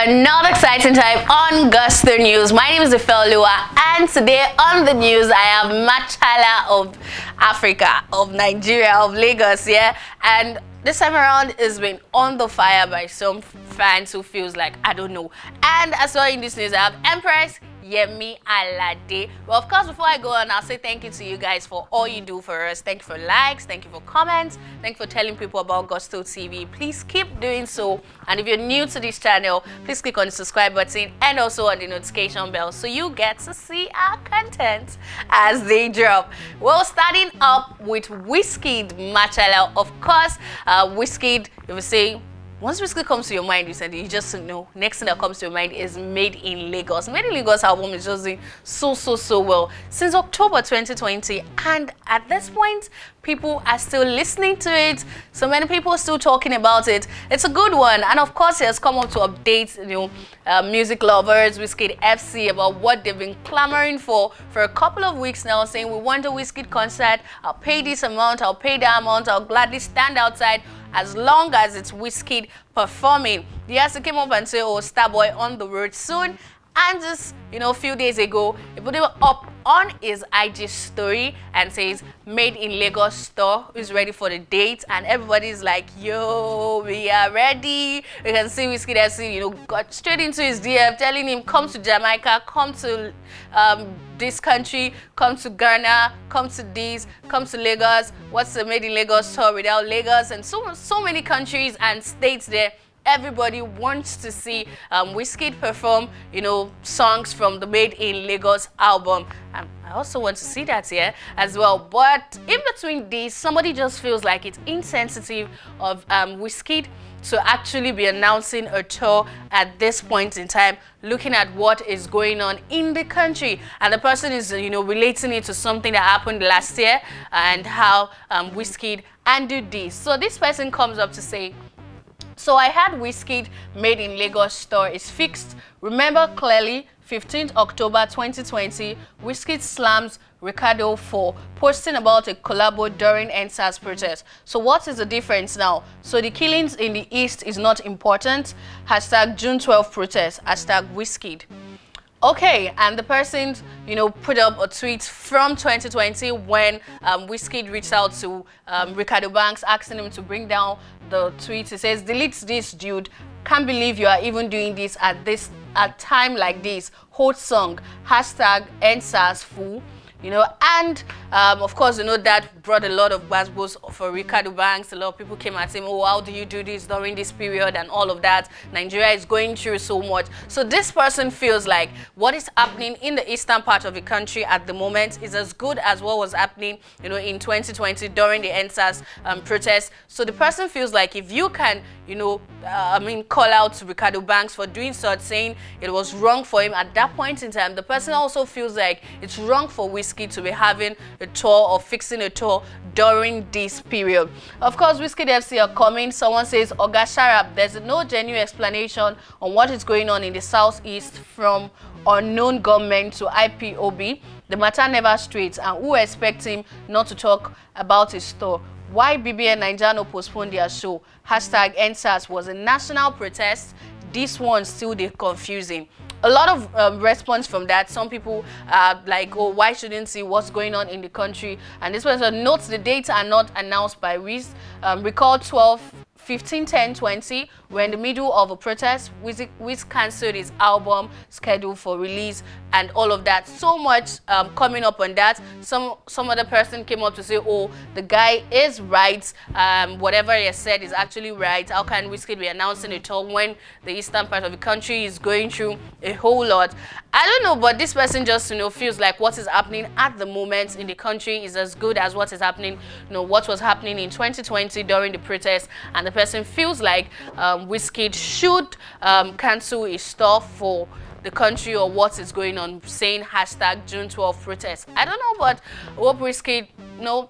another exciting time on Gusto News. My name is Ifelua, and today on the news I have Machala of Africa, of Nigeria, of Lagos, yeah. And this time around is been on the fire by some fans who feels like, I don't know. And as well in this news, I have Empress Yemi Alade. Well, of course, before I go on, I'll say thank you to you guys for all you do for us. Thank you for likes, thank you for comments, thank you for telling people about Gusto TV. Please keep doing so. And if you're new to this channel, please click on the subscribe button and also on the notification bell so you get to see our content as they drop. Well, starting up with Wizkid Machala. Of course, Wizkid, if you say, once Wizkid comes to your mind recently, you just know next thing that comes to your mind is Made in Lagos. Made in Lagos album is just doing so well since October 2020, and at this point people are still listening to it. So many people are still talking about it. It's a good one, and of course it has come up to update music lovers, Wizkid FC, about what they've been clamoring for a couple of weeks now, saying we want a Wizkid concert. I'll pay this amount, I'll pay that amount, I'll gladly stand outside as long as it's Wizkid performing. He also came up and said, oh, Starboy on the road soon. And just, a few days ago, he put it up on his IG story and says, Made in Lagos store is ready for the date. And everybody's like, yo, we are ready. We can see Wizkid FC, got straight into his DM, telling him, come to Jamaica, come to this country, come to Ghana, come to this, come to Lagos. What's the Made in Lagos store without Lagos? And so many countries and states there. Everybody wants to see Wizkid perform, songs from the Made in Lagos album. I also want to see that here as well. But in between these, somebody just feels like it's insensitive of Wizkid to actually be announcing a tour at this point in time, looking at what is going on in the country. And the person is, relating it to something that happened last year and how Wizkid handled this. So this person comes up to say, so I had Wizkid Made in Lagos store is fixed. Remember clearly, 15th October 2020, Wizkid slams Ricardo for posting about a collabo during NSAS protest. So what is the difference now? So the killings in the East is not important. Hashtag June 12 protest. Hashtag Wizkid. Okay, and the person, put up a tweet from 2020 when Wizkid reached out to Ricardo Banks, asking him to bring down the tweet. He says, delete this, dude. Can't believe you are even doing this at time like this. Hold song. Hashtag NSAS fool. And of course, that brought a lot of buzzwords for Ricardo Banks. A lot of people came at him, oh, how do you do this during this period and all of that? Nigeria is going through so much. So this person feels like what is happening in the eastern part of the country at the moment is as good as what was happening, in 2020 during the NSAS protest. So the person feels like if you can, call out to Ricardo Banks for doing such, saying it was wrong for him at that point in time, the person also feels like it's wrong for Wizkid to be having a tour or fixing a tour during this period. Of course, Wizkid FC are coming. Someone says, Oga Sharap, there's no genuine explanation on what is going on in the southeast from unknown government to IPOB. The matter never straight, and who expect him not to talk about his tour? Why BBN Nigeria postponed their show? Hashtag NSAS was a national protest. This one still confusing. A lot of response from that. Some people are like, oh, why shouldn't see what's going on in the country? And this person notes the dates are not announced by Wiz. Recall 15, 10, 20, when in the middle of a protest, Wiz cancelled his album scheduled for release and all of that. So much coming up on that. Some other person came up to say, oh, the guy is right. Whatever he has said is actually right. How can Wizkid be announcing a tour when the eastern part of the country is going through a whole lot? I don't know, but this person just, feels like what is happening at the moment in the country is as good as what is happening, what was happening in 2020 during the protest. And the person feels like Wizkid should cancel his tour for the country or what is going on, saying hashtag June 12 protest. I don't know, but I hope Wizkid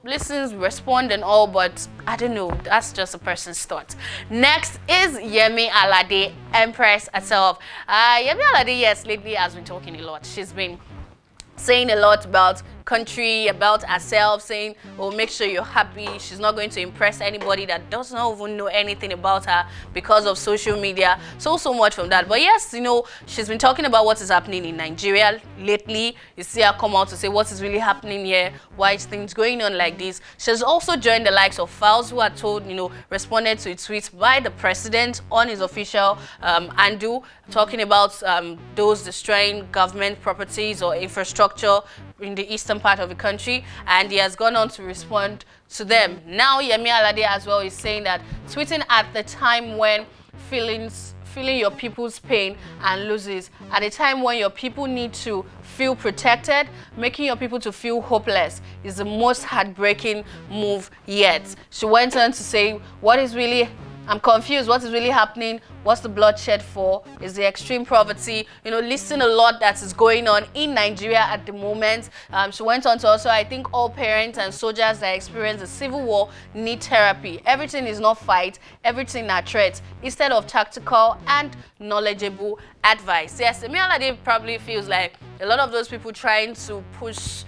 listens, respond and all, but I don't know. That's just a person's thought. Next is Yemi Alade, Empress herself. Yemi Alade, yes, lately has been talking a lot. She's been saying a lot about country, about herself, saying, oh, make sure you're happy. She's not going to impress anybody that does not even know anything about her because of social media. So much from that. But yes, you know, she's been talking about what is happening in Nigeria lately. You see her come out to say what is really happening here, why is things going on like this. She's also joined the likes of Files, who are told, you know, responded to a tweet by the president on his official handle, talking about those destroying government properties or infrastructure in the eastern part of the country, and he has gone on to respond to them. Now Yemi Alade as well is saying that tweeting at the time when feeling your people's pain and losses, at a time when your people need to feel protected, making your people to feel hopeless is the most heartbreaking move yet. She went on to say, I'm confused. What is really happening? What's the bloodshed for? Is the extreme poverty? You know, listing a lot that is going on in Nigeria at the moment. She went on to also, I think all parents and soldiers that experience the civil war need therapy. Everything is not fight. Everything are threats instead of tactical and knowledgeable advice. Yes, Yemi Alade probably feels like a lot of those people trying to push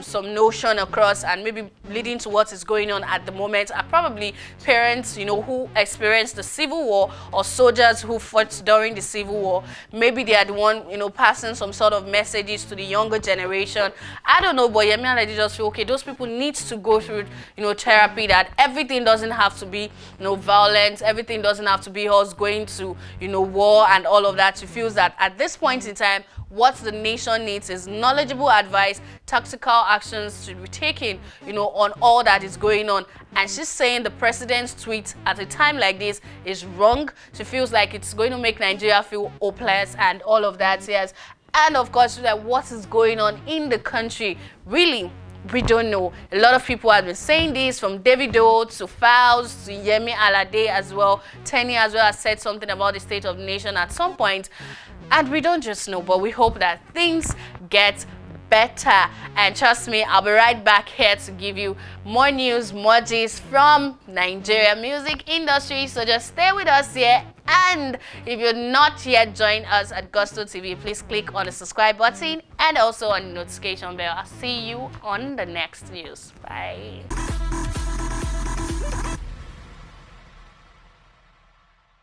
some notion across and maybe leading to what is going on at the moment are probably parents, you know, who experienced the civil war, or soldiers who fought during the civil war. Maybe they are the one, you know, passing some sort of messages to the younger generation. I don't know, but Yemi Alade just feel, okay, those people need to go through, you know, therapy, that everything doesn't have to be, you know, violence, everything doesn't have to be us going to, you know, war and all of that. She feels that at this point in time, what the nation needs is knowledgeable advice, tactical actions to be taken, you know, on all that is going on. And she's saying the president's tweet at a time like this is wrong. She feels like it's going to make Nigeria feel hopeless and all of that, yes. And of course, like, what is going on in the country, really, we don't know. A lot of people have been saying this, from Davido to Files to Yemi Alade as well. Tenny as well has said something about the state of the nation at some point. And we don't just know, but we hope that things get better. And trust me, I'll be right back here to give you more news, more gist from Nigeria music industry. So just stay with us here. And if you're not yet joined us at Gusto TV, please click on the subscribe button and also on the notification bell. I'll see you on the next news. Bye.